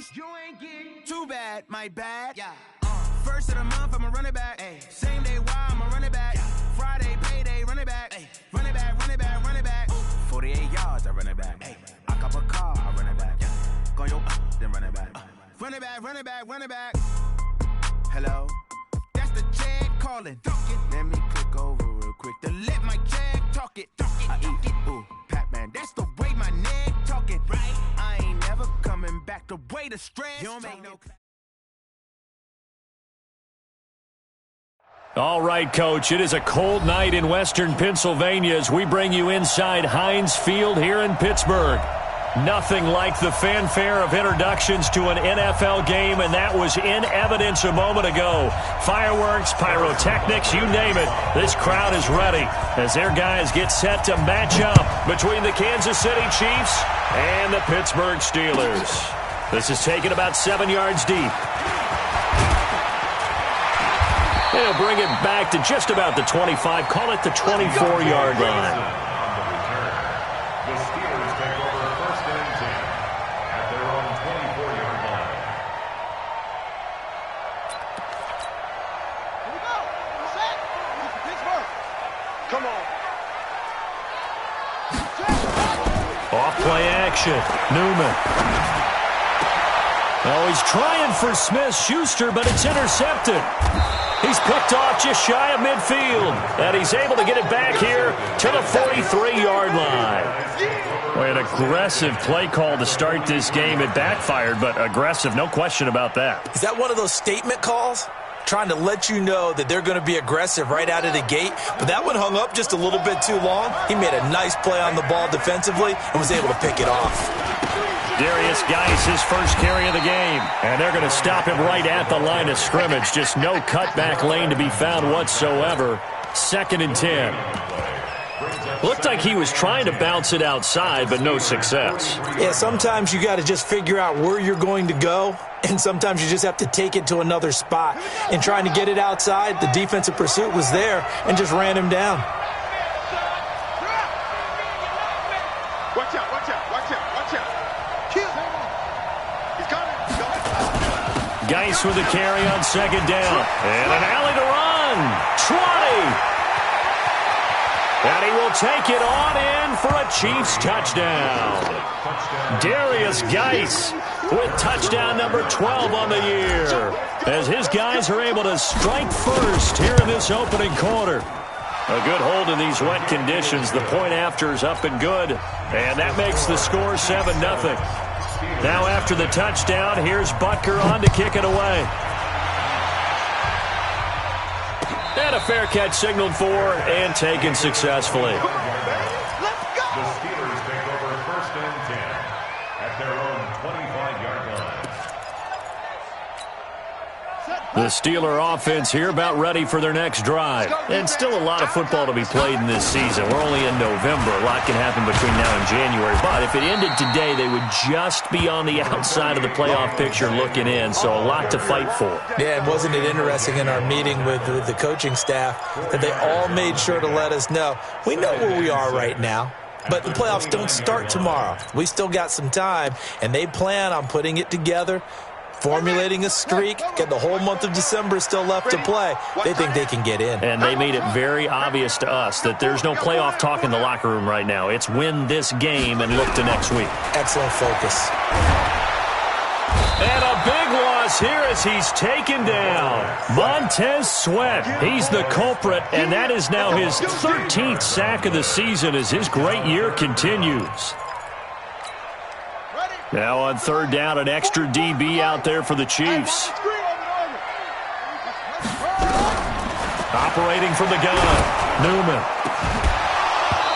East. You ain't get too bad, my bad. Yeah. First of the month, I'm a running back. Ay. Same day, why I'm a running back. Yeah. Friday, payday, running back. Ay. Running back, running back, running back. 48 yards, I run it back. Ay. I cop a car, I run it back. Yeah. Go yo, then run it back. Run it back, run it back, run it back. Hello? That's the Jag calling. Let me click over real quick to let my Jag talk it. I eat it, ooh, Pac-Man. That's the way my neck talking. Right? I ain't never coming back the way the stress. You don't make no. All right, Coach, it is a cold night in western Pennsylvania as we bring you inside Heinz Field here in Pittsburgh. Nothing like the fanfare of introductions to an NFL game, and that was in evidence a moment ago. Fireworks, pyrotechnics, you name it. This crowd is ready as their guys get set to match up between the Kansas City Chiefs and the Pittsburgh Steelers. This is taken about 7 yards deep. They'll bring it back to just about the 25, call it the 24-yard line. The Steelers take over first and 10 at their own 24-yard line. Here we go. Set. Pittsburgh. Come on. Off-play action. Newman. Oh, he's trying for Smith-Schuster, but it's intercepted. He's picked off just shy of midfield, and he's able to get it back here to the 43-yard line. Boy, an aggressive play call to start this game. It backfired, but aggressive, no question about that. Is that one of those statement calls? Trying to let you know that they're going to be aggressive right out of the gate, but that one hung up just a little bit too long. He made a nice play on the ball defensively and was able to pick it off. Darius Geis, his first carry of the game. And they're going to stop him right at the line of scrimmage. Just no cutback lane to be found whatsoever. 2nd and 10. Looked like he was trying to bounce it outside, but no success. Yeah, sometimes you got to just figure out where you're going to go, and sometimes you just have to take it to another spot. And trying to get it outside, the defensive pursuit was there and just ran him down. Watch out, watch out, watch out, watch out. He's coming. Geis with a carry on 2nd down. And an alley to run. 20. And he will take it on in for a Chiefs touchdown. Darius Geis with touchdown number 12 on the year, as his guys are able to strike first here in this opening quarter. A good hold in these wet conditions. The point after is up and good, and that makes the score 7-0. Now after the touchdown, here's Butker on to kick it away. And a fair catch signaled for and taken successfully. Let's go. The Steelers take over first and 10 at their own 25-yard line. The Steeler offense here about ready for their next drive. And still a lot of football to be played in this season. We're only in November. A lot can happen between now and January. But if it ended today, they would just be on the outside of the playoff picture looking in. So a lot to fight for. Yeah, and wasn't it interesting in our meeting with the coaching staff that they all made sure to let us know, we know where we are right now, but the playoffs don't start tomorrow. We still got some time, and they plan on putting it together, formulating a streak, get the whole month of December still left to play. They think they can get in. And they made it very obvious to us that there's no playoff talk in the locker room right now. It's win this game and look to next week. Excellent focus. And a big loss here as he's taken down. Montez Sweat, he's the culprit, and that is now his 13th sack of the season as his great year continues. Now on 3rd down, an extra DB out there for the Chiefs. Operating from the gun, Newman.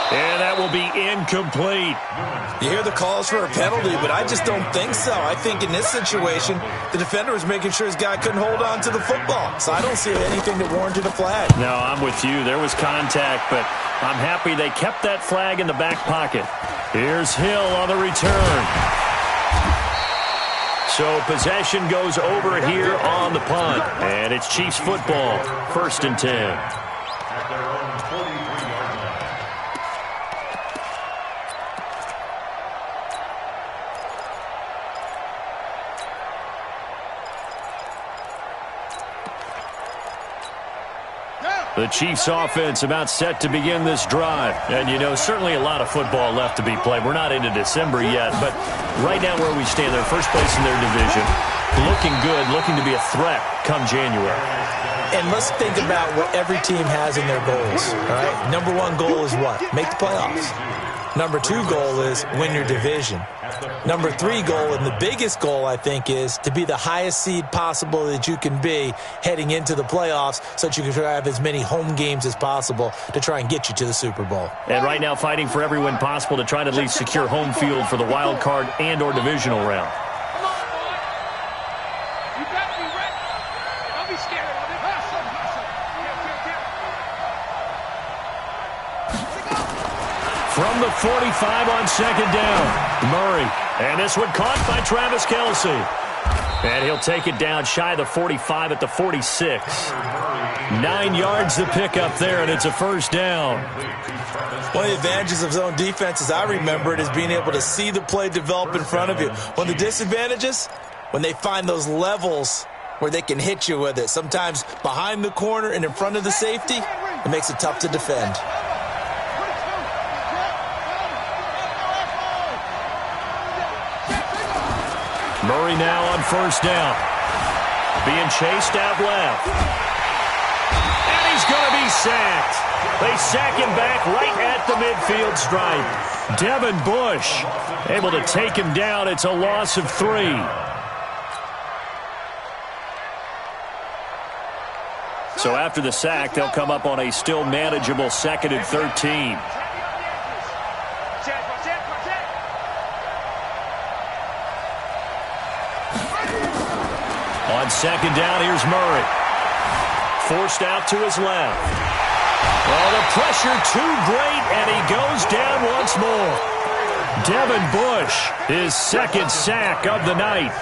And that will be incomplete. You hear the calls for a penalty, but I just don't think so. I think in this situation, the defender was making sure his guy couldn't hold on to the football. So I don't see anything that warranted a flag. No, I'm with you. There was contact, but I'm happy they kept that flag in the back pocket. Here's Hill on the return. So possession goes over here on the punt. And it's Chiefs football, 1st and 10. At their own 43-yard line. The Chiefs offense about set to begin this drive. And, you know, certainly a lot of football left to be played. We're not into December yet, but right now where we stand, they're first place in their division. Looking good, looking to be a threat come January. And let's think about what every team has in their goals, all right? Number one goal is what? Make the playoffs. Number two goal is win your division. Number three goal, and the biggest goal, I think, is to be the highest seed possible that you can be heading into the playoffs so that you can try to have as many home games as possible to try and get you to the Super Bowl. And right now fighting for every win possible to try to at least secure home field for the wild card and or divisional round. From the 45 on second down, Murray. And this one caught by Travis Kelce. And he'll take it down shy of the 45 at the 46. 9 yards to pick up there, and it's a first down. One of the advantages of zone defense, as I remember it, is being able to see the play develop in front of you. One of the disadvantages, when they find those levels where they can hit you with it, sometimes behind the corner and in front of the safety, it makes it tough to defend. Murray now on first down. Being chased out left. And he's going to be sacked. They sack him back right at the midfield stripe. Devin Bush able to take him down. It's a loss of 3. So after the sack, they'll come up on a still manageable 2nd and 13. On second down, here's Murray. Forced out to his left. Oh, the pressure too great, and he goes down once more. Devin Bush, his 2nd sack of the night.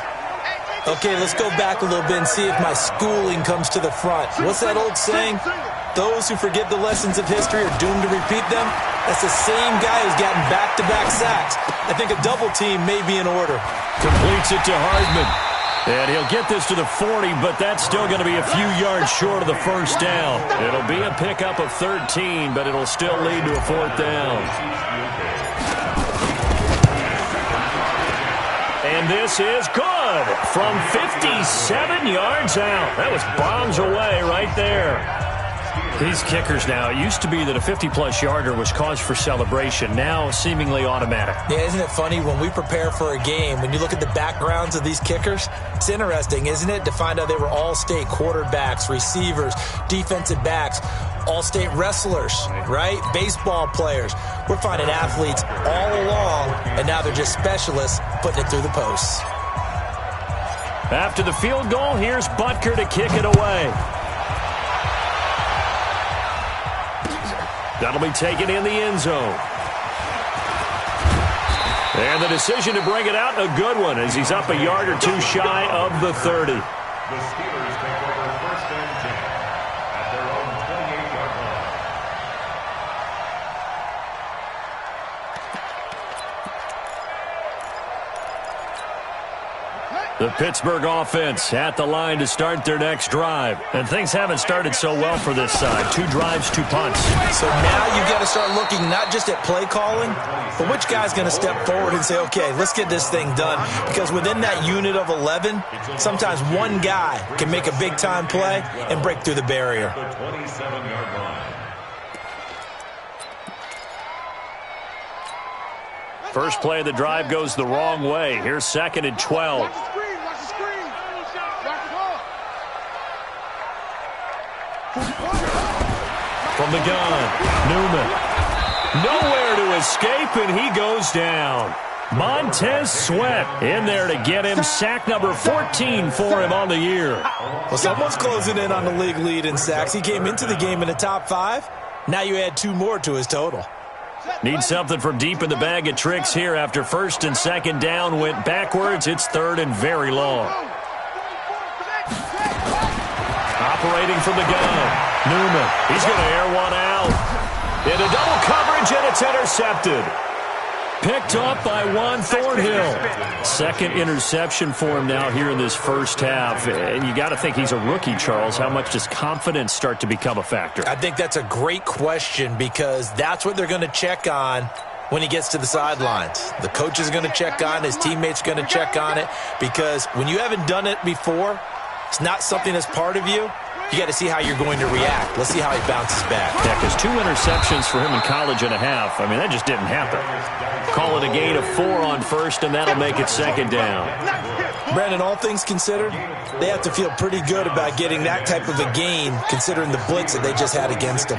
Okay, let's go back a little bit and see if my schooling comes to the front. What's that old saying? Those who forget the lessons of history are doomed to repeat them. That's the same guy who's gotten back-to-back sacks. I think a double team may be in order. Completes it to Hardman. And he'll get this to the 40, but that's still going to be a few yards short of the first down. It'll be a pickup of 13, but it'll still lead to a 4th down. And this is good from 57 yards out. That was bombs away right there. These kickers now, it used to be that a 50-plus yarder was cause for celebration. Now seemingly automatic. Yeah, isn't it funny when we prepare for a game, when you look at the backgrounds of these kickers, it's interesting, isn't it, to find out they were all-state quarterbacks, receivers, defensive backs, all-state wrestlers, right? Baseball players. We're finding athletes all along, and now they're just specialists putting it through the posts. After the field goal, here's Butker to kick it away. That'll be taken in the end zone. And the decision to bring it out, a good one, as he's up a yard or two shy of the 30. The Steelers take over 1st and 10 at their own 28-yard line. The Pittsburgh offense at the line to start their next drive. And things haven't started so well for this side. 2 drives, 2 punts. So now you've got to start looking not just at play calling, but which guy's going to step forward and say, okay, let's get this thing done. Because within that unit of 11, sometimes one guy can make a big-time play and break through the barrier. The 27-yard line. First play of the drive goes the wrong way. Here's 2nd and 12. From the gun, Newman. Nowhere to escape, and he goes down. Montez Sweat in there to get him. Sack number 14 for him on the year. Well, someone's closing in on the league lead in sacks. He came into the game in the top 5. Now you add 2 more to his total. Need something from deep in the bag of tricks here after 1st and 2nd down went backwards. It's 3rd and very long. Operating from the gun, Newman. He's going to air one out. Into double coverage, and it's intercepted. Picked up by Juan Thornhill. Second interception for him now here in this first half. And you got to think he's a rookie, Charles. How much does confidence start to become a factor? I think that's a great question because that's what they're going to check on when he gets to the sidelines. The coach is going to check on it. His teammates are going to check on it because when you haven't done it before, it's not something that's part of you. You got to see how you're going to react. Let's see how he bounces back. Yeah, because 2 interceptions for him in college and a half. I mean, that just didn't happen. Call it a gain of 4 on first, and that'll make it second down. Brandon, all things considered, they have to feel pretty good about getting that type of a gain considering the blitz that they just had against them.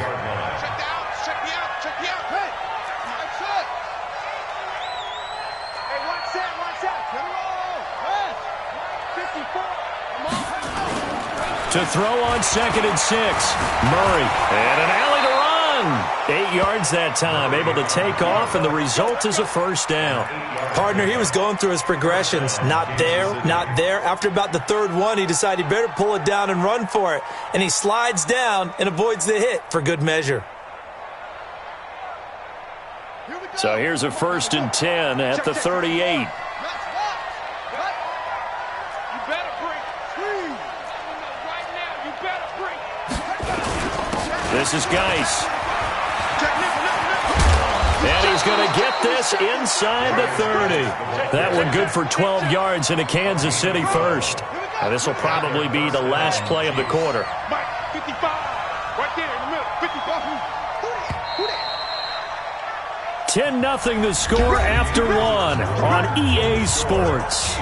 To throw on 2nd and 6. Murray. And an alley to run. 8 yards that time. Able to take off, and the result is a first down. Partner, he was going through his progressions. Not there, not there. After about the third one, he decided he better pull it down and run for it. And he slides down and avoids the hit for good measure. So here's a 1st and 10 at the 38. This is Geis. And he's going to get this inside the 30. That one good for 12 yards into Kansas City first. Now this will probably be the last play of the quarter. 10-0 the score after 1 on EA Sports.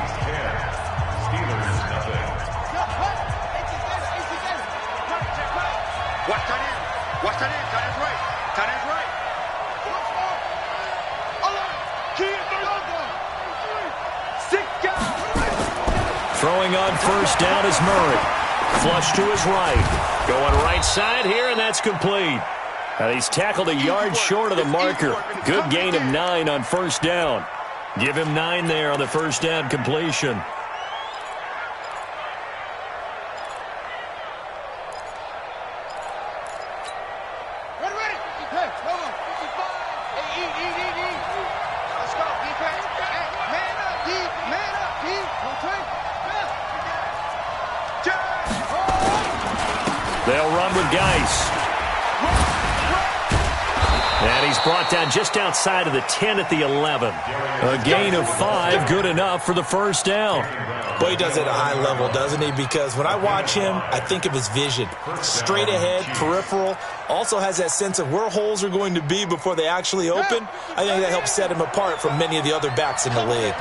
Throwing on first down is Murray. Flush to his right. Going right side here, and that's complete. Now he's tackled a yard short of the marker. Good gain of 9 on first down. Give him 9 there on the first down completion. They'll run with Geis. And he's brought down just outside of the 10 at the 11. A gain of 5, good enough for the first down. Boy, he does it at a high level, doesn't he? Because when I watch him, I think of his vision. Straight ahead, peripheral. Also has that sense of where holes are going to be before they actually open. I think that helps set him apart from many of the other backs in the league.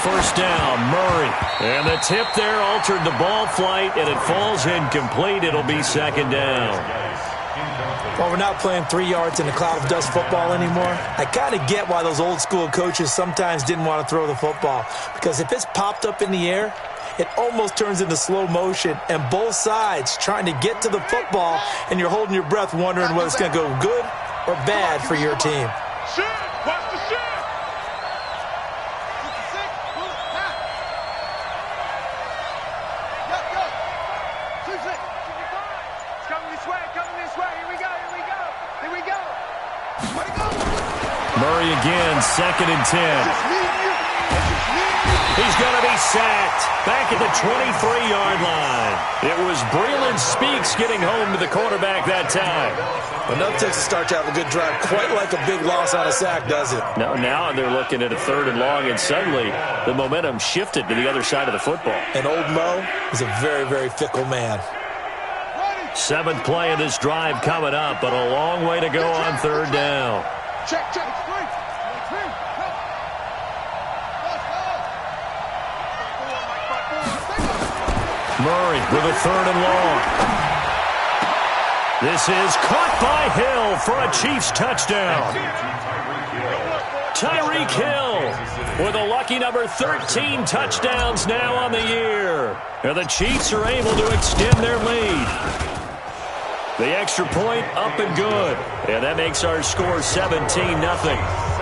First down, Murray. And the tip there altered the ball flight, and it falls incomplete. It'll be second down. Well, we're not playing 3 yards in a cloud of dust football anymore. I kind of get why those old school coaches sometimes didn't want to throw the football. Because if it's popped up in the air, it almost turns into slow motion. And both sides trying to get to the football, and you're holding your breath wondering whether it's going to go good or bad for your team. Murray again, 2nd and 10. He's going to be sacked back at the 23-yard line. It was Breland Speaks getting home to the quarterback that time. Enough takes to start to have a good drive. Quite like a big loss on a sack, does it? No, now they're looking at a 3rd and long, and suddenly the momentum shifted to the other side of the football. And old Mo is a very, very fickle man. 7th play of this drive coming up, but a long way to go on 3rd down. Check, check. Murray with a 3rd and long. This is caught by Hill for a Chiefs touchdown. Tyreek Hill with a lucky number 13 touchdowns now on the year. And the Chiefs are able to extend their lead. The extra point up and good. And that makes our score 17-0.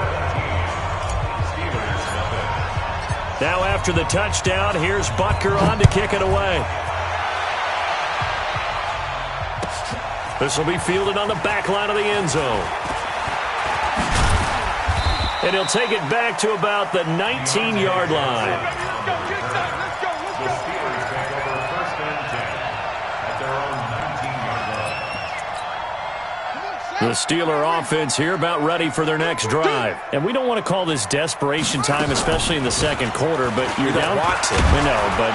Now after the touchdown, here's Butker on to kick it away. This will be fielded on the back line of the end zone. And he'll take it back to about the 19-yard line. The Steelers take over first and 10 at their own 19-yard line. The Steeler offense here about ready for their next drive. And we don't want to call this desperation time, especially in the second quarter, but you're down. Want to. I know, but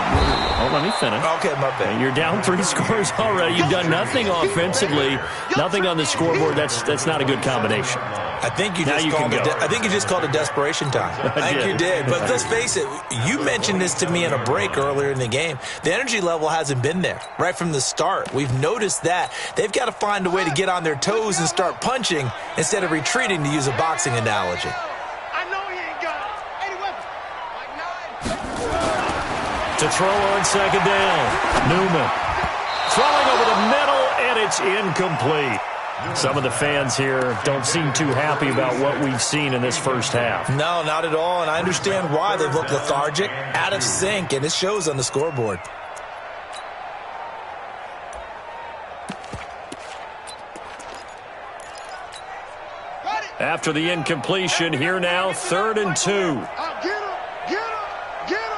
let me finish. Okay, my bad. You're down 3 scores already. You've done nothing offensively, nothing on the scoreboard. That's not a good combination. I think you just called it desperation time. I think you did. But let's face it, you mentioned this to me in a break earlier in the game. The energy level hasn't been there right from the start. We've noticed that. They've got to find a way to get on their toes and start punching instead of retreating, to use a boxing analogy. I know he ain't got any weapons. To throw on second down, Newman. Throwing over the middle, and it's incomplete. Some of the fans here don't seem too happy about what we've seen in this first half. No, not at all, and I understand why. They've looked lethargic, out of sync, and it shows on the scoreboard. After the incompletion, here now, 3rd and 2. Get him.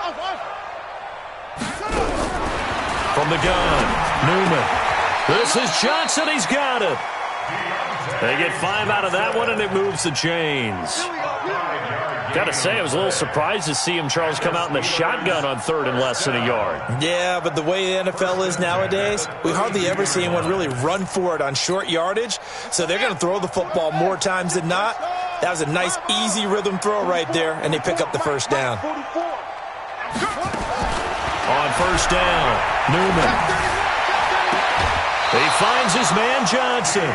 From the gun, Newman. This is Johnson. He's got it. They get 5 out of that one, and it moves the chains. Got to say, I was a little surprised to see him, Charles, come out in the shotgun on 3rd and less than a yard. Yeah, but the way the NFL is nowadays, we hardly ever see anyone really run for it on short yardage. So they're going to throw the football more times than not. That was a nice, easy rhythm throw right there, and they pick up the first down. On first down, Newman. He finds his man, Johnson.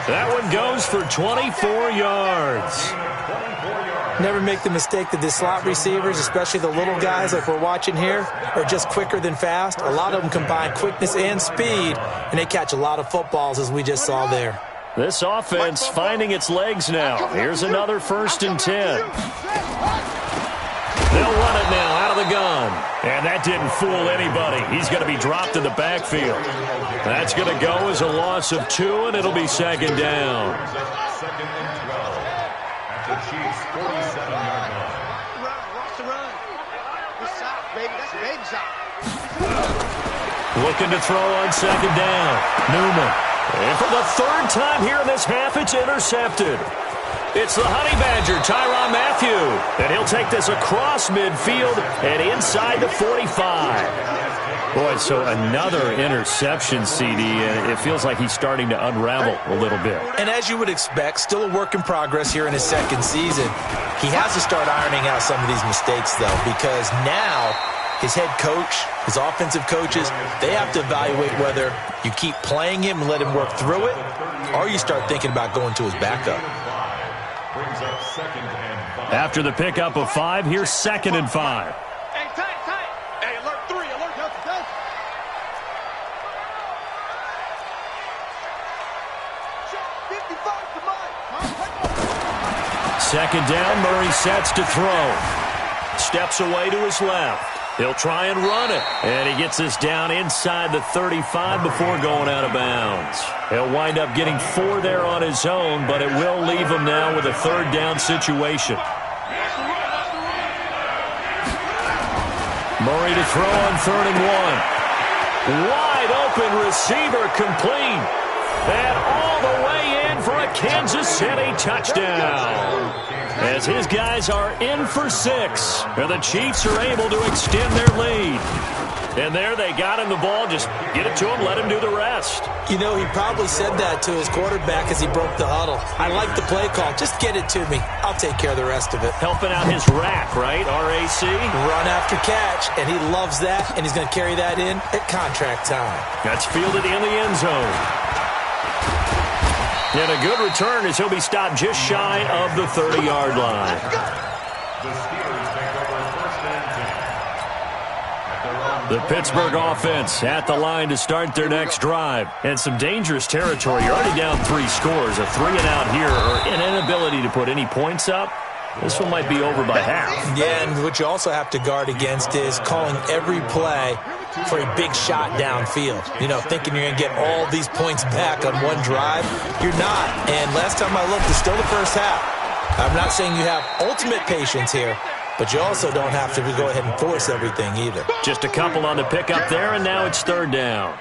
That one goes for 24 yards. Never make the mistake that the slot receivers, especially the little guys like we're watching here, are just quicker than fast. A lot of them combine quickness and speed, and they catch a lot of footballs, as we just saw there. This offense finding its legs now. Here's another 1st and 10. They'll run it now out of the gun. And that didn't fool anybody. He's going to be dropped in the backfield. That's going to go as a loss of 2, and it'll be 2nd down. 2nd and 12 at the Chiefs' 47-yard line. Watch the run. Good shot, baby. That's a baby shot. Looking to throw on 2nd down. Newman. And for the 3rd time here in this half, it's intercepted. It's the Honey Badger, Tyrann Mathieu. And he'll take this across midfield and inside the 45. Boy, so another interception, CD, and it feels like he's starting to unravel a little bit. And as you would expect, still a work in progress here in his 2nd season. He has to start ironing out some of these mistakes, though, because now his head coach, his offensive coaches, they have to evaluate whether you keep playing him and let him work through it, or you start thinking about going to his backup. Brings up 2nd and 5. After the pickup of 5, here's 2nd and 5. Hey, tight. Hey, alert 3. Alert. Delta. 55 to mine. 2nd down, Murray sets to throw. Steps away to his left. He'll try and run it. And he gets this down inside the 35 before going out of bounds. He'll wind up getting 4 there on his own, but it will leave him now with a 3rd down situation. Murray to throw on 3rd and 1. Wide open receiver complete. And all the way in for a Kansas City touchdown. As his guys are in for 6. And the Chiefs are able to extend their lead. And there they got him the ball. Just get it to him, let him do the rest. You know, he probably said that to his quarterback as he broke the huddle. I like the play call. Just get it to me. I'll take care of the rest of it. Helping out his rack, right? R-A-C? Run after catch, and he loves that, and he's going to carry that in at contract time. That's fielded in the end zone. And a good return as he'll be stopped just shy of the 30-yard line. The Steelers take over 1st and 10. The Pittsburgh offense at the line to start their next drive. And some dangerous territory. You're already down 3 scores. A 3-and-out here, or an inability to put any points up. This one might be over by half. Yeah, and what you also have to guard against is calling every play for a big shot downfield. You know, thinking you're going to get all these points back on one drive. You're not. And last time I looked, it's still the first half. I'm not saying you have ultimate patience here, but you also don't have to go ahead and force everything either. Just a couple on the pickup there, and now it's third down.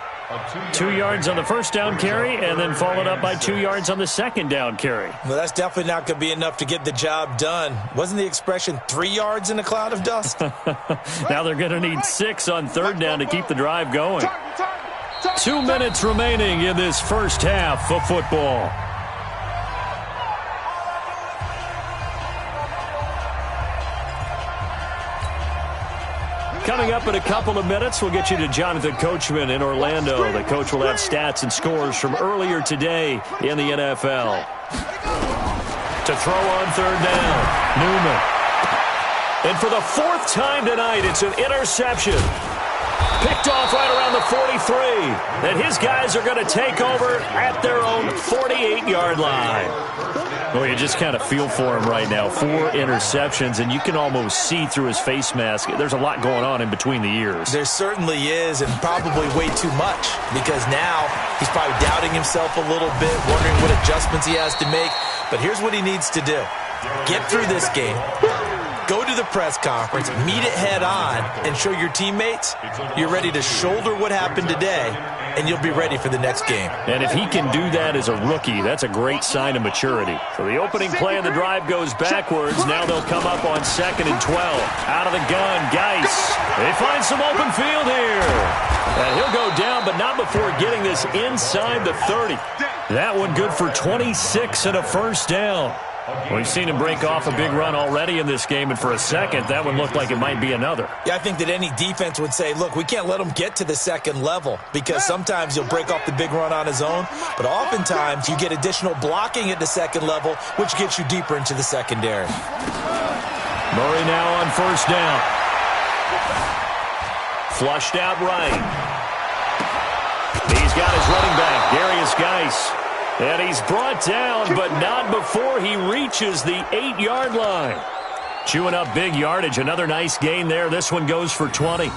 2 yards on the first down carry, and then followed up by 2 yards on the second down carry. Well, that's definitely not going to be enough to get the job done. Wasn't the expression 3 yards in a cloud of dust? Now they're going to need 6 on third down to keep the drive going. 2 minutes remaining in this first half of football. Coming up in a couple of minutes, we'll get you to Jonathan Coachman in Orlando. The coach will have stats and scores from earlier today in the NFL. To throw on third down, Newman. And for the 4th time tonight, it's an interception. Picked off right around the 43. And his guys are going to take over at their own 48-yard line. Well, you just kind of feel for him right now. 4 interceptions, and you can almost see through his face mask. There's a lot going on in between the ears. There certainly is, and probably way too much, because now he's probably doubting himself a little bit, wondering what adjustments he has to make. But here's what he needs to do. Get through this game. Go to the press conference, meet it head on, and show your teammates you're ready to shoulder what happened today, and you'll be ready for the next game. And if he can do that as a rookie, that's a great sign of maturity. So the opening play of the drive goes backwards. Now they'll come up on 2nd and 12. Out of the gun, Geis. They find some open field here. And he'll go down, but not before getting this inside the 30. That one good for 26 and a first down. We've seen him break off a big run already in this game, and for a second, that one looked like it might be another. Yeah, I think that any defense would say, look, we can't let him get to the second level, because sometimes he'll break off the big run on his own, but oftentimes you get additional blocking at the second level, which gets you deeper into the secondary. Murray now on first down. Flushed out right. He's got his running back, Darius Geis. And he's brought down, but not before he reaches the 8-yard line. Chewing up big yardage. Another nice gain there. This one goes for 20.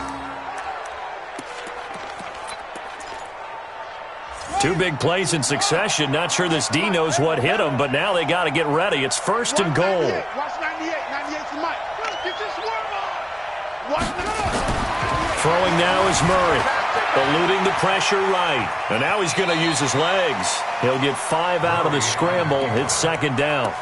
2 big plays in succession. Not sure this D knows what hit him, but now they got to get ready. It's 1st and goal. Watch 98. 98's the mic. Get your swerve on. Watch the Throwing now is Murray. Eluding the pressure right. And now he's going to use his legs. He'll get 5 out of the scramble. It's 2nd down.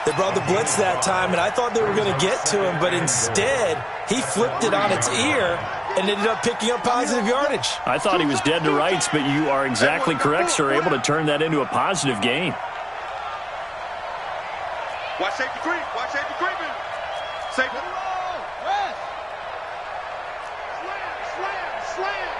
They brought the blitz that time, and I thought they were going to get to him, but instead he flipped it on its ear and ended up picking up positive yardage. I thought he was dead to rights, but you are exactly correct, sir. Able to turn that into a positive gain. Watch safety creep. Watch safety creeping. Safety. Slam.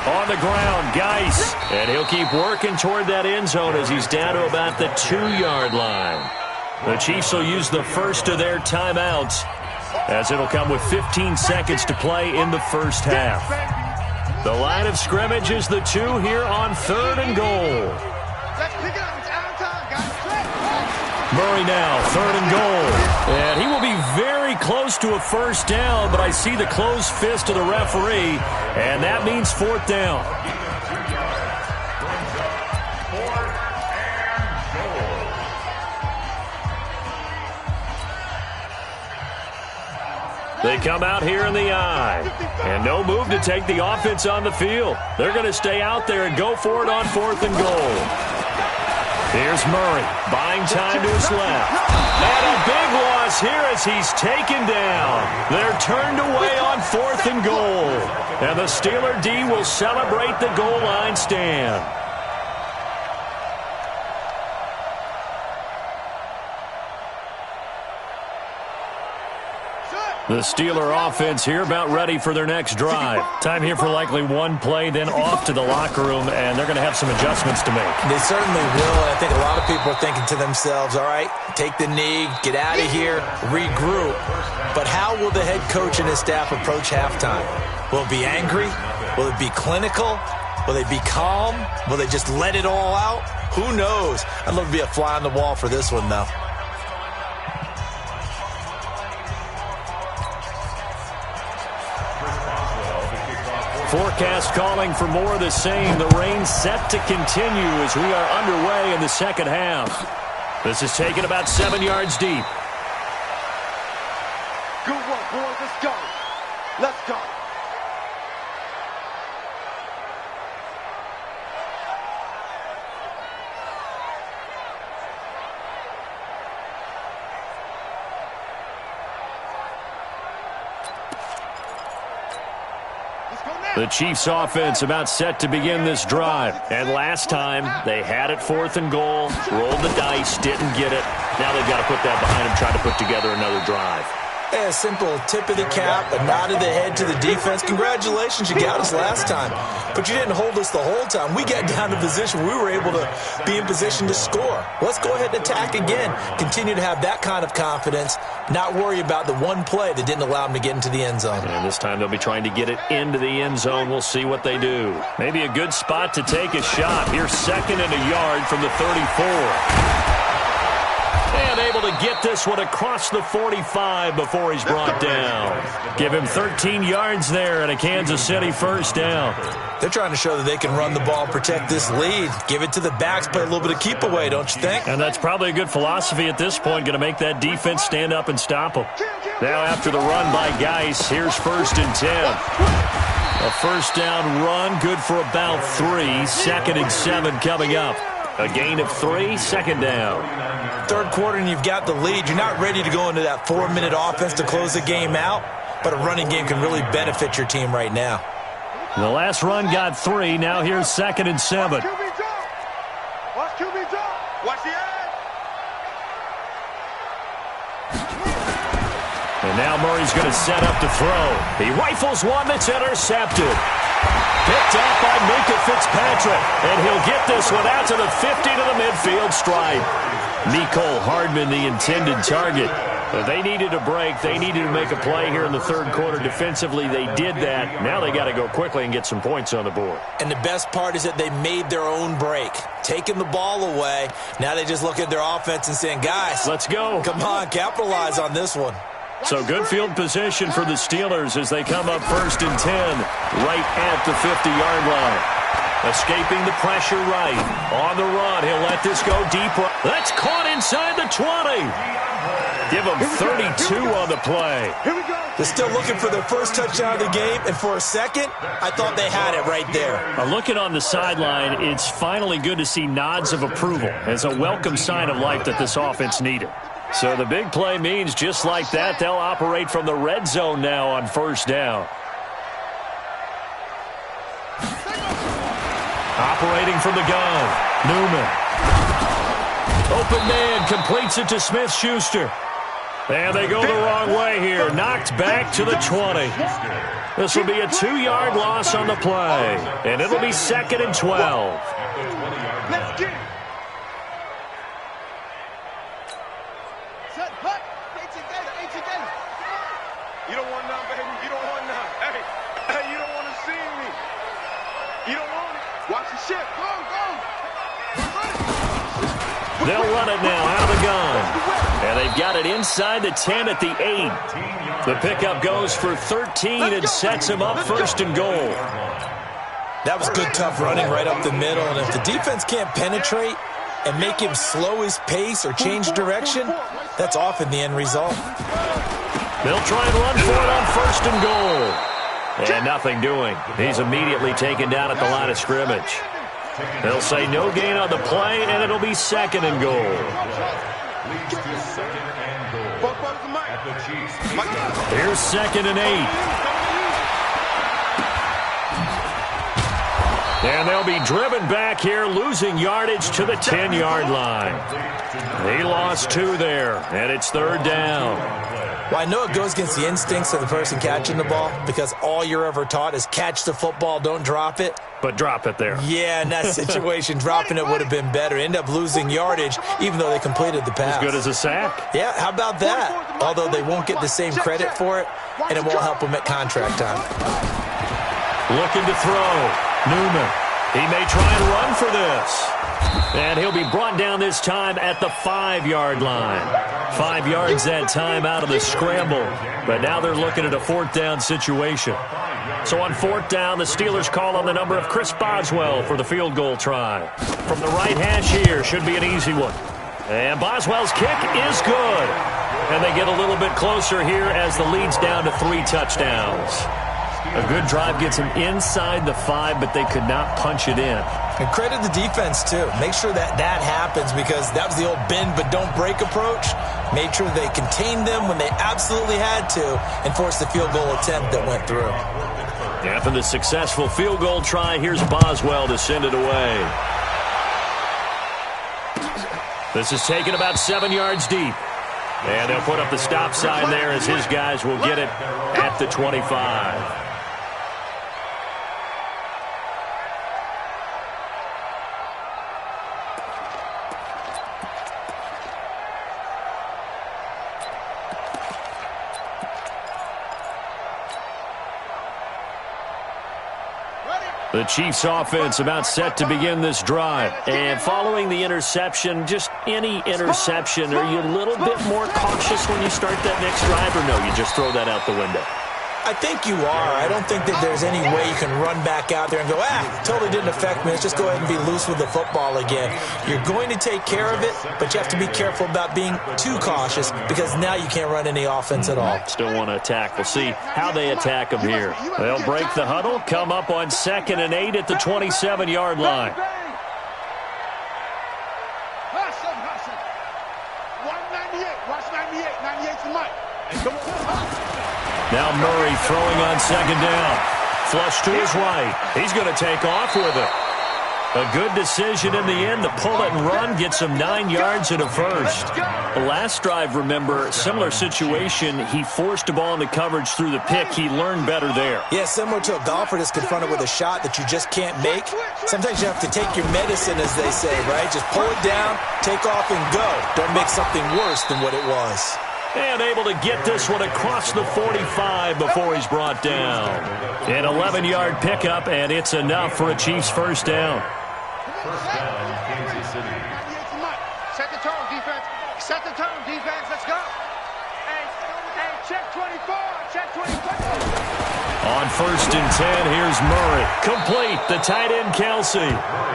On the ground, Geis. And he'll keep working toward that end zone as he's down to about the 2-yard line. The Chiefs will use the first of their timeouts, as it'll come with 15 seconds to play in the first half. The line of scrimmage is the 2 here on 3rd and goal. Let's pick it up. It's out of time, guys. Murray now, 3rd and goal. And he will be very close to a first down, but I see the closed fist of the referee, and that means 4th down. They come out here in the eye, and no move to take the offense on the field. They're going to stay out there and go for it on 4th and goal. Here's Murray, buying time to his left. And a big loss here as he's taken down. They're turned away on 4th and goal. And the Steeler D will celebrate the goal line stand. The Steeler offense here about ready for their next drive. Time here for likely one play, then off to the locker room, and they're going to have some adjustments to make. They certainly will, and I think a lot of people are thinking to themselves, all right, take the knee, get out of here, regroup. But how will the head coach and his staff approach halftime? Will it be angry? Will it be clinical? Will they be calm? Will they just let it all out? Who knows? I'd love to be a fly on the wall for this one, though. Forecast calling for more of the same. The rain set to continue as we are underway in the second half. This is taken about 7 yards deep. Good work, boys. Let's go. Let's go. The Chiefs offense about set to begin this drive. And last time, they had it 4th and goal, rolled the dice, didn't get it. Now they've got to put that behind them, try to put together another drive. A simple tip of the cap, a nod of the head to the defense. Congratulations, you got us last time. But you didn't hold us the whole time. We got down to position. We were able to be in position to score. Let's go ahead and attack again. Continue to have that kind of confidence. Not worry about the one play that didn't allow them to get into the end zone. And this time they'll be trying to get it into the end zone. We'll see what they do. Maybe a good spot to take a shot. Here's 2nd and a yard from the 34. And able to get this one across the 45 before he's brought down. Give him 13 yards there and a Kansas City first down. They're trying to show that they can run the ball and protect this lead. Give it to the backs, play a little bit of keep away, don't you think? And that's probably a good philosophy at this point, going to make that defense stand up and stop them. Now after the run by Geis, here's 1st and 10. A first down run, good for about 3. 2nd and 7 coming up. A gain of 3, 2nd down. Third quarter and you've got the lead. You're not ready to go into that 4-minute offense to close the game out, but a running game can really benefit your team right now. The last run got 3. Now here's 2nd and 7. Watch QB drop. Watch the edge. And now Murray's going to set up to throw. He rifles one that's intercepted. Picked up by Minkah Fitzpatrick. And he'll get this one out to the 50 to the midfield stripe. Mecole Hardman, the intended target. But they needed a break. They needed to make a play here in the third quarter. Defensively, they did that. Now they got to go quickly and get some points on the board. And the best part is that they made their own break. Taking the ball away. Now they just look at their offense and saying, guys, let's go. Come on, capitalize on this one. So good field position for the Steelers as they come up 1st and 10 right at the 50-yard line. Escaping the pressure right. On the run, he'll let this go deep. That's caught inside the 20. Give them 32 on the play. They're still looking for their first touchdown of the game, and for a second, I thought they had it right there. Looking on the sideline, it's finally good to see nods of approval as a welcome sign of life that this offense needed. So the big play means just like that, they'll operate from the red zone now on 1st down. Operating from the gun, Newman. Open man, completes it to Smith-Schuster. And they go the wrong way here. Knocked back to the 20. This will be a 2-yard loss on the play. And it'll be 2nd and 12. Let's get it. You don't want none, baby. You don't want none. Hey, you don't want to see me. You don't want it. Watch the shit. Go. They'll run it now out of the gun. And they've got it inside the 10 at the 8. The pickup goes for 13 and sets him up 1st and goal. That was good, tough running right up the middle. And if the defense can't penetrate and make him slow his pace or change direction, that's often the end result. They'll try and run for it on 1st and goal. And nothing doing. He's immediately taken down at the line of scrimmage. They'll say no gain on the play, and it'll be 2nd and goal. Here's 2nd and 8. And they'll be driven back here, losing yardage to the 10-yard line. He lost 2 there, and it's 3rd down. Well, I know it goes against the instincts of the person catching the ball because all you're ever taught is catch the football, don't drop it. But drop it there. Yeah, in that situation, dropping it would have been better. End up losing yardage, even though they completed the pass. As good as a sack. Yeah, how about that? Although they won't get the same credit for it, and it won't help them at contract time. Looking to throw. Newman. He may try and run for this. And he'll be brought down this time at the 5-yard line. 5 yards that time out of the scramble. But now they're looking at a 4th down situation. So on 4th down, the Steelers call on the number of Chris Boswell for the field goal try. From the right hash here, should be an easy one. And Boswell's kick is good. And they get a little bit closer here as the lead's down to 3 touchdowns. A good drive gets them inside the 5, but they could not punch it in. And credit the defense, too. Make sure that happens, because that was the old bend but don't break approach. Made sure they contained them when they absolutely had to and forced the field goal attempt that went through. After the successful field goal try, here's Boswell to send it away. This is taken about 7 yards deep. And they'll put up the stop sign there as his guys will get it at the 25. The Chiefs offense about set to begin this drive. And following the interception, just any interception, are you a little bit more cautious when you start that next drive, or no, you just throw that out the window? I think you are. I don't think that there's any way you can run back out there and go, totally didn't affect me. Let's just go ahead and be loose with the football again. You're going to take care of it, but you have to be careful about being too cautious, because now you can't run any offense at all. Still want to attack. We'll see how they attack them here. They'll break the huddle, come up on 2nd and 8 at the 27-yard line. 198. Watch 98. 98's the mic. Come on. Now Murray throwing on 2nd down. Flush to his right. He's going to take off with it. A good decision in the end to pull it and run, gets him 9 yards and a first. The last drive, remember, similar situation. He forced a ball into coverage through the pick. He learned better there. Yeah, similar to a golfer that's confronted with a shot that you just can't make. Sometimes you have to take your medicine, as they say, right? Just pull it down, take off, and go. Don't make something worse than what it was. And able to get this one across the 45 before he's brought down. An 11-yard pickup, and it's enough for a Chiefs first down. First down, Kansas City. Set the tone, defense. Set the tone, defense. Let's go. Hey, check 24. Check 24. On 1st and 10, here's Murray. Complete, the tight end, Kelsey.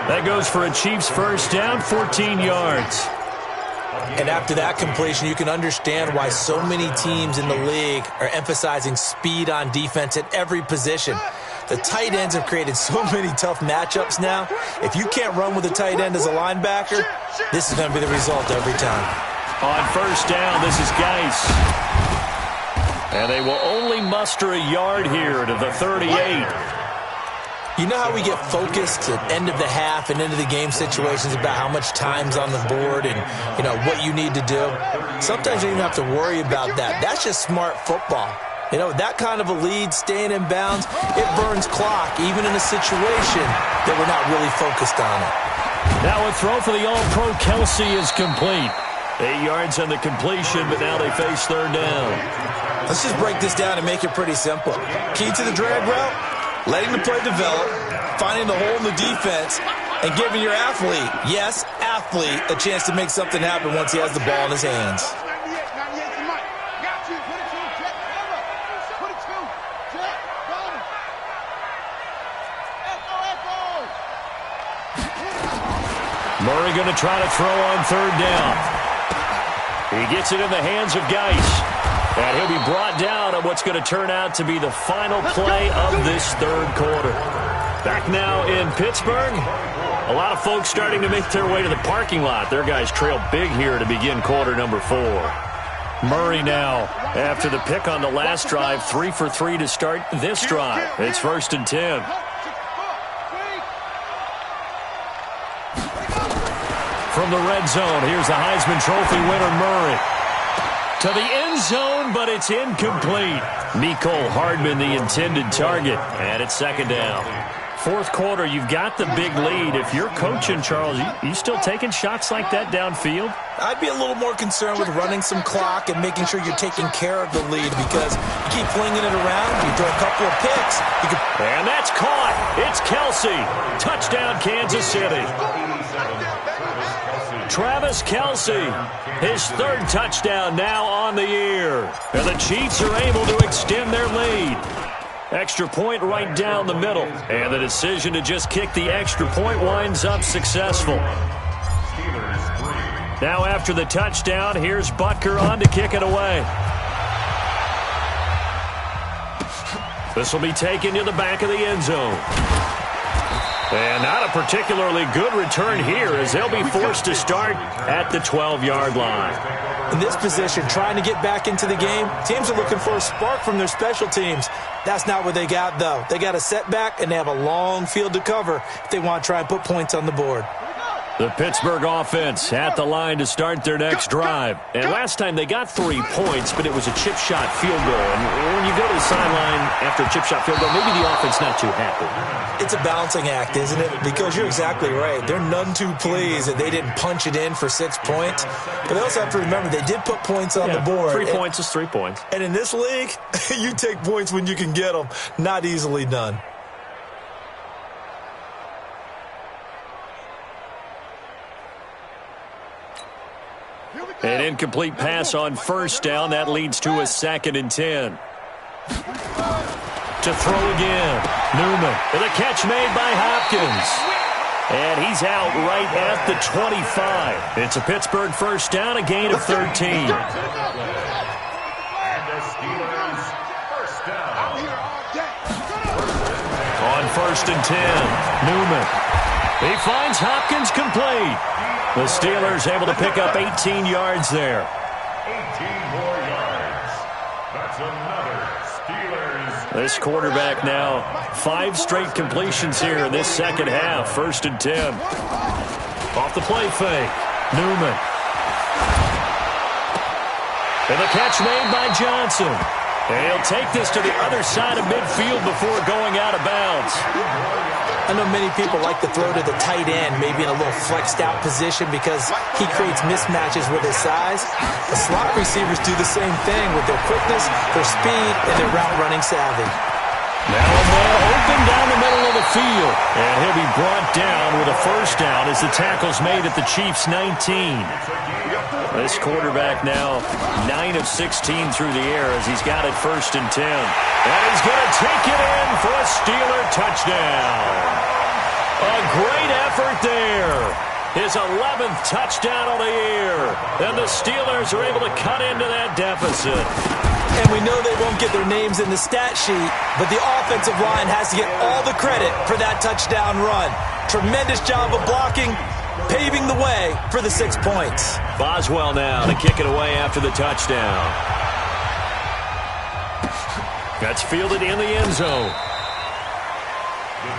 That goes for a Chiefs first down, 14 yards. And after that completion, you can understand why so many teams in the league are emphasizing speed on defense at every position. The tight ends have created so many tough matchups now. If you can't run with a tight end as a linebacker, this is going to be the result every time. On 1st down, this is Geis. And they will only muster a yard here to the 38. You know how we get focused at end of the half and into the game situations about how much time's on the board and, you know, what you need to do? Sometimes you don't even have to worry about that. That's just smart football. You know, that kind of a lead, staying in bounds, it burns clock, even in a situation that we're not really focused on it. Now a throw for the All-Pro Kelsey is complete. 8 yards on the completion, but now they face 3rd down. Let's just break this down and make it pretty simple. Key to the drag route? Letting the play develop, finding the hole in the defense, and giving your athlete, yes, athlete, a chance to make something happen once he has the ball in his hands. 98 the mic. Got you. Put it to him. Check. Put it to him. Check. Got him. Echo. Murray going to try to throw on 3rd down. He gets it in the hands of Geis. And he'll be brought down on what's going to turn out to be the final play of this 3rd quarter. Back now in Pittsburgh. A lot of folks starting to make their way to the parking lot. Their guys trail big here to begin quarter number 4. Murray now, after the pick on the last drive, 3 for 3 to start this drive. It's 1st and 10. From the red zone, here's the Heisman Trophy winner, Murray. To the end zone, but it's incomplete. Mecole Hardman, the intended target, and it's 2nd down. 4th quarter, you've got the big lead. If you're coaching, Charles, you still taking shots like that downfield? I'd be a little more concerned with running some clock and making sure you're taking care of the lead, because you keep flinging it around, you throw a couple of picks. And that's caught. It's Kelsey. Touchdown, Kansas City. Travis Kelsey, his 3rd touchdown now on the year. And the Chiefs are able to extend their lead. Extra point right down the middle. And the decision to just kick the extra point winds up successful. Now after the touchdown, here's Butker on to kick it away. This will be taken to the back of the end zone. And not a particularly good return here as they'll be forced to start at the 12-yard line. In this position, trying to get back into the game, teams are looking for a spark from their special teams. That's not what they got, though. They got a setback, and they have a long field to cover if they want to try and put points on the board. The Pittsburgh offense at the line to start their next drive. And last time they got 3 points, but it was a chip shot field goal. And when you go to the sideline after a chip shot field goal, maybe the offense not too happy. It's a balancing act, isn't it? Because you're exactly right. They're none too pleased that they didn't punch it in for 6 points. But they also have to remember they did put points on the board. 3 points is 3 points. And in this league, you take points when you can get them. Not easily done. An incomplete pass on first down. That leads to a 2nd and 10. To throw again. Newman with a catch made by Hopkins. And he's out right at the 25. It's a Pittsburgh first down, a gain of 13. And the Steelers first down. On 1st and 10, Newman. He finds Hopkins complete. The Steelers able to pick up 18 yards there. 18 more yards. That's another Steelers. This quarterback now 5 straight completions here in this second half. 1st and 10. Off the play fake. Newman. And the catch made by Johnson. And he'll take this to the other side of midfield before going out of bounds. I know many people like to throw to the tight end, maybe in a little flexed out position because he creates mismatches with his size. The slot receivers do the same thing with their quickness, their speed, and their route running savvy. Now a man open down the middle of the field. And he'll be brought down with a first down as the tackle's made at the Chiefs' 19. This quarterback now 9 of 16 through the air as he's got it 1st and 10. And he's going to take it in for a Steeler touchdown. A great effort there. His 11th touchdown of the year. And the Steelers are able to cut into that deficit. And we know they won't get their names in the stat sheet, but the offensive line has to get all the credit for that touchdown run. Tremendous job of blocking, paving the way for the 6 points. Boswell now to kick it away after the touchdown. That's fielded in the end zone. The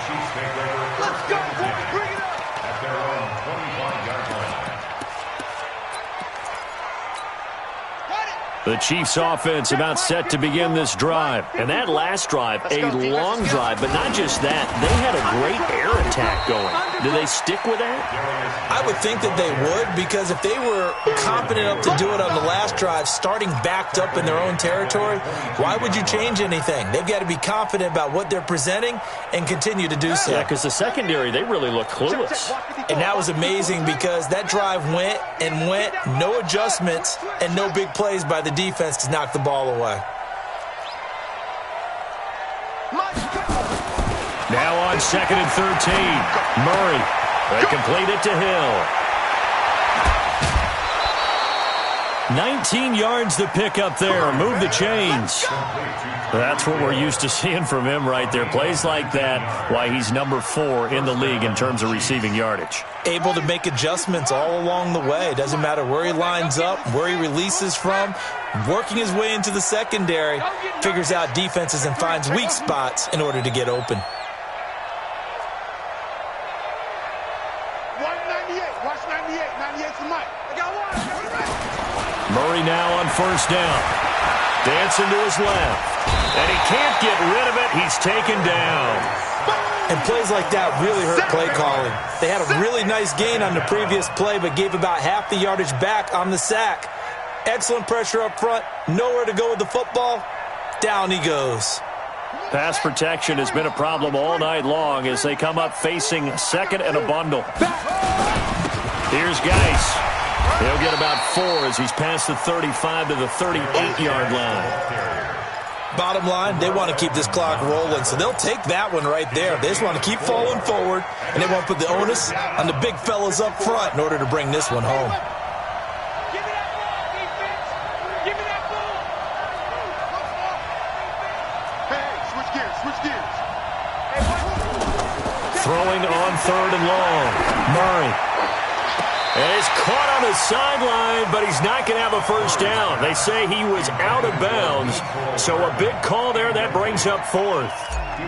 Chiefs take over. Let's go, boys. Bring it up. At their own 25-yard line. The Chiefs offense about set to begin this drive. And that last drive, a long drive, but not just that. They had a great air attack going. Do they stick with that? I would think that they would, because if they were confident enough to do it on the last drive, starting backed up in their own territory, why would you change anything? They've got to be confident about what they're presenting and continue to do so. Yeah, because the secondary, they really look clueless. And that was amazing because that drive went and went, no adjustments and no big plays by the defense to knock the ball away. Now on 2nd and 13, Murray. They complete it to Hill. 19 yards to pick up there. Move the chains. That's what we're used to seeing from him right there. Plays like that, why he's number 4 in the league in terms of receiving yardage. Able to make adjustments all along the way. Doesn't matter where he lines up, where he releases from. Working his way into the secondary, figures out defenses and finds weak spots in order to get open. Murray now on 1st down. Dancing to his left. And he can't get rid of it. He's taken down. And plays like that really hurt play calling. They had a really nice gain on the previous play, but gave about half the yardage back on the sack. Excellent pressure up front. Nowhere to go with the football. Down he goes. Pass protection has been a problem all night long as they come up facing 2nd and a bundle. Here's Geis. He'll get about 4 as he's past the 35 to the 38-yard line. Bottom line, they want to keep this clock rolling, so they'll take that one right there. They just want to keep falling forward, and they want to put the onus on the big fellas up front in order to bring this one home. Throwing on 3rd and long. Murray. And it's caught on the sideline, but he's not going to have a first down. They say he was out of bounds, so a big call there. That brings up 4th.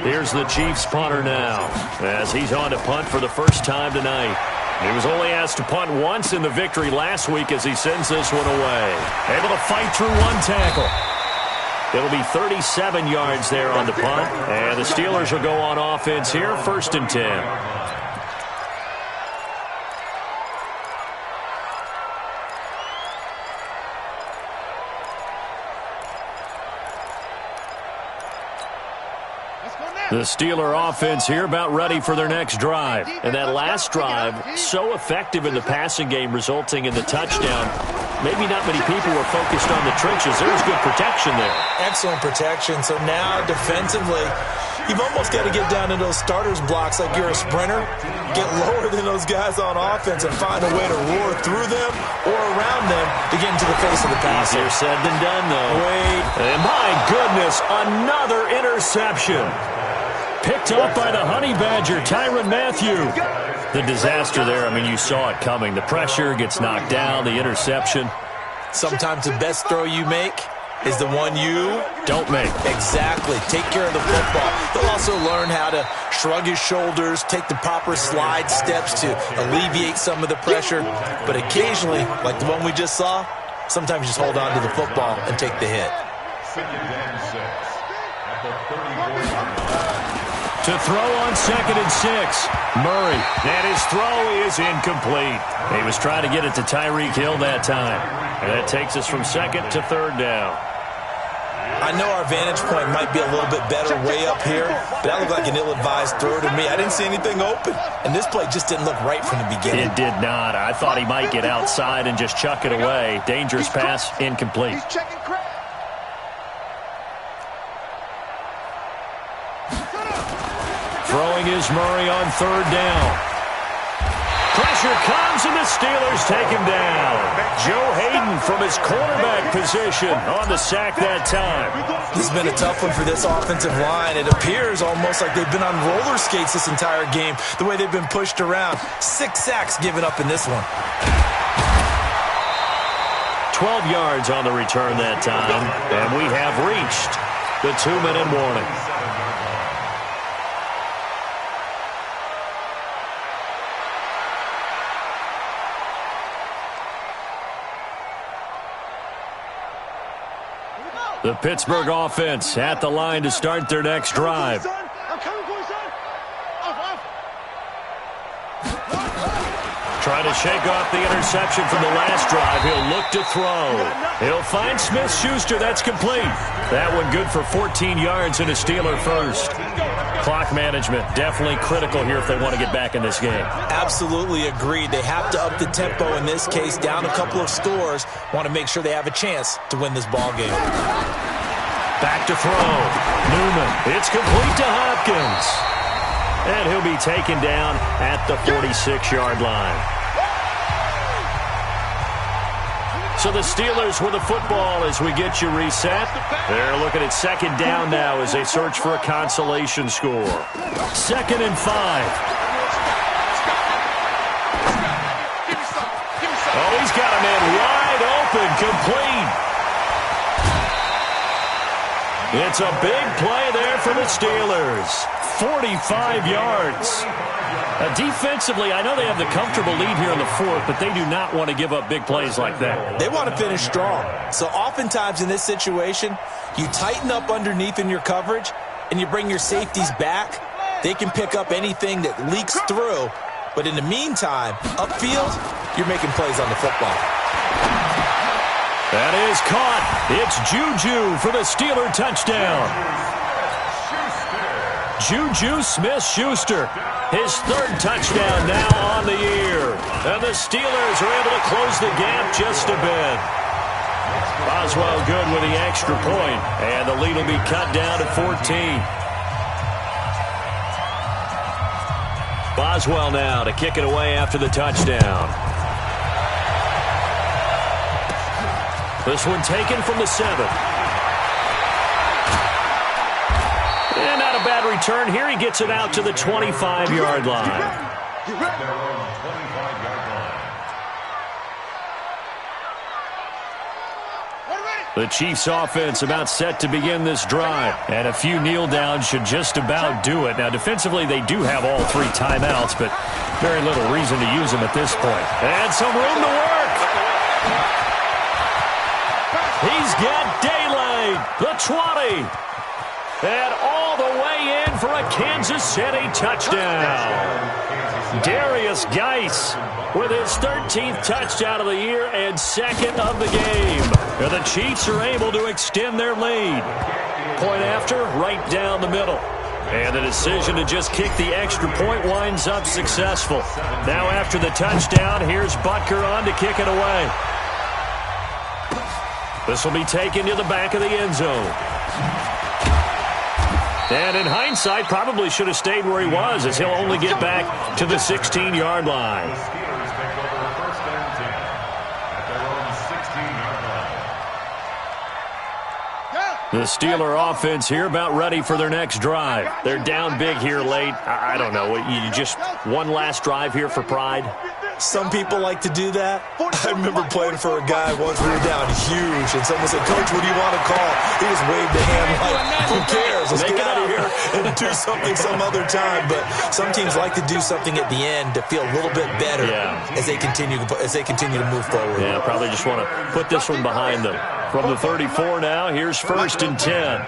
Here's the Chiefs punter now, as he's on to punt for the first time tonight. He was only asked to punt once in the victory last week as he sends this one away. Able to fight through one tackle. It'll be 37 yards there on the punt, and the Steelers will go on offense here, 1st and 10. The Steeler offense here about ready for their next drive. And that last drive, so effective in the passing game, resulting in the touchdown. Maybe not many people were focused on the trenches. There was good protection there. Excellent protection. So now defensively, you've almost got to get down to those starters blocks like you're a sprinter. Get lower than those guys on offense and find a way to roar through them or around them to get into the face of the passer. Easier said than done, though. Wait. And my goodness, another interception. Picked up by the Honey Badger, Tyrann Mathieu. The disaster there, I mean, you saw it coming. The pressure gets knocked down, the interception. Sometimes the best throw you make is the one you don't make. Exactly. Take care of the football. They'll also learn how to shrug his shoulders, take the proper slide steps to alleviate some of the pressure. But occasionally, like the one we just saw, sometimes just hold on to the football and take the hit. 2nd and 6 at the 34-yard line. To throw on 2nd and 6. Murray. And his throw is incomplete. He was trying to get it to Tyreek Hill that time. And that takes us from 2nd to 3rd down. I know our vantage point might be a little bit better way up here, but that looked like an ill-advised throw to me. I didn't see anything open, and this play just didn't look right from the beginning. It did not. I thought he might get outside and just chuck it away. Dangerous pass, incomplete. Throwing is Murray on 3rd down. Pressure comes, and the Steelers take him down. Joe Hayden from his quarterback position on the sack that time. This has been a tough one for this offensive line. It appears almost like they've been on roller skates this entire game, the way they've been pushed around. 6 sacks given up in this one. 12 yards on the return that time, and we have reached the 2-minute warning. The Pittsburgh offense at the line to start their next drive. Trying to shake off the interception from the last drive. He'll look to throw. He'll find Smith-Schuster. That's complete. That one good for 14 yards and a Steeler first. Clock management definitely critical here if they want to get back in this game. Absolutely agreed. They have to up the tempo in this case, down a couple of scores. Want to make sure they have a chance to win this ball game. Back to throw. Newman. It's complete to Hopkins. And he'll be taken down at the 46-yard line. So the Steelers with the football as we get you reset. They're looking at 2nd down now as they search for a consolation score. 2nd and 5. Oh, he's got a man wide open, complete. It's a big play there for the Steelers. 45 yards. Defensively, I know they have the comfortable lead here in the 4th, but they do not want to give up big plays like that. They want to finish strong. So oftentimes in this situation, you tighten up underneath in your coverage, and you bring your safeties back. They can pick up anything that leaks through. But in the meantime, upfield, you're making plays on the football. That is caught. It's Juju for the Steeler touchdown. Juju Smith-Schuster, his 3rd touchdown now on the year. And the Steelers are able to close the gap just a bit. Boswell good with the extra point, and the lead will be cut down to 14. Boswell now to kick it away after the touchdown. This one taken from the 7. And not a bad return here. He gets it out to the 25-yard line. The Chiefs offense about set to begin this drive. And a few kneel downs should just about do it. Now, defensively, they do have all 3 timeouts, but very little reason to use them at this point. And some room to work. He's got daylight. The 20. And all the way in for a Kansas City touchdown. Darius Geis with his 13th touchdown of the year and 2nd of the game. And the Chiefs are able to extend their lead. Point after, right down the middle. And the decision to just kick the extra point winds up successful. Now after the touchdown, here's Butker on to kick it away. This will be taken to the back of the end zone. And in hindsight, probably should have stayed where he was, as he'll only get back to the 16-yard line. The Steeler offense here about ready for their next drive. They're down big here late. I don't know. You just one last drive here for pride? Some people like to do that. I remember playing for a guy once. We were down huge, and someone said, "Coach, what do you want to call?" He just waved a hand like, "Who cares? Let's get out of here and do something some other time." But some teams like to do something at the end to feel a little bit better as they continue to move forward. Yeah, probably just want to put this one behind them. From the 34 now, here's 1st and 10.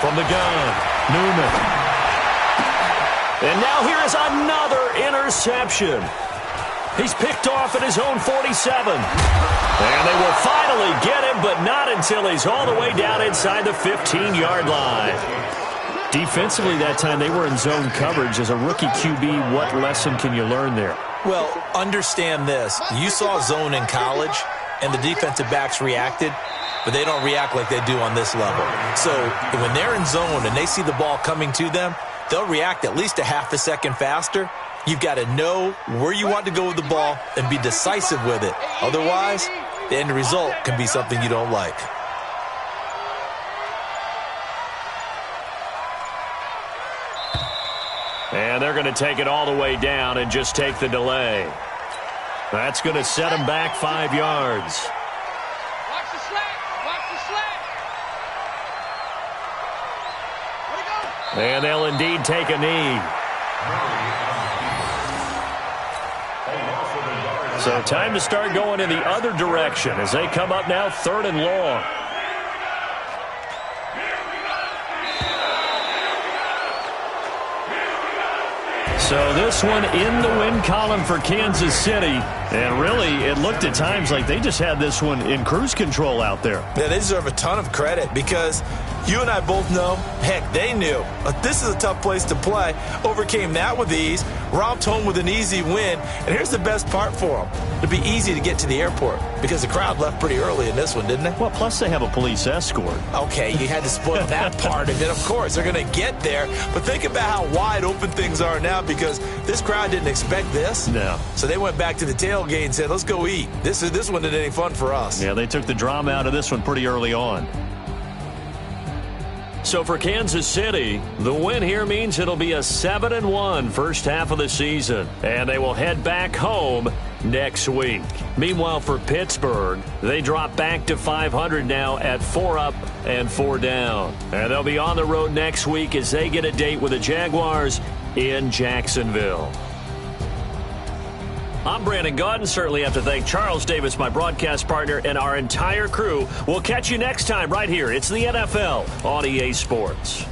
From the gun, Newman. And now here is another interception. He's picked off at his own 47. And they will finally get him, but not until he's all the way down inside the 15-yard line. Defensively that time, they were in zone coverage. As a rookie QB, what lesson can you learn there? Well, understand this. You saw zone in college, and the defensive backs reacted, but they don't react like they do on this level. So when they're in zone and they see the ball coming to them, they'll react at least a half a second faster. You've got to know where you want to go with the ball and be decisive with it. Otherwise, the end result can be something you don't like. And they're going to take it all the way down and just take the delay. That's going to set them back 5 yards. Watch the slack. Watch the slack. And they'll indeed take a knee. So time to start going in the other direction as they come up now 3rd and long. So this one in the win column for Kansas City. And really, it looked at times like they just had this one in cruise control out there. Yeah, they deserve a ton of credit because you and I both know, heck, they knew. But this is a tough place to play. Overcame that with ease. Romped home with an easy win. And here's the best part for them. It'd be easy to get to the airport because the crowd left pretty early in this one, didn't they? Well, plus they have a police escort. Okay, you had to split that part. And then, of course, they're going to get there. But think about how wide open things are now because this crowd didn't expect this. No. So they went back to the tailgate and said, let's go eat. This one isn't any fun for us. Yeah, they took the drama out of this one pretty early on. So for Kansas City, the win here means it'll be a 7-1 first half of the season. And they will head back home next week. Meanwhile, for Pittsburgh, they drop back to 500 now at 4 up and 4 down. And they'll be on the road next week as they get a date with the Jaguars in Jacksonville. I'm Brandon Gaudin. Certainly have to thank Charles Davis, my broadcast partner, and our entire crew. We'll catch you next time right here. It's the NFL on EA Sports.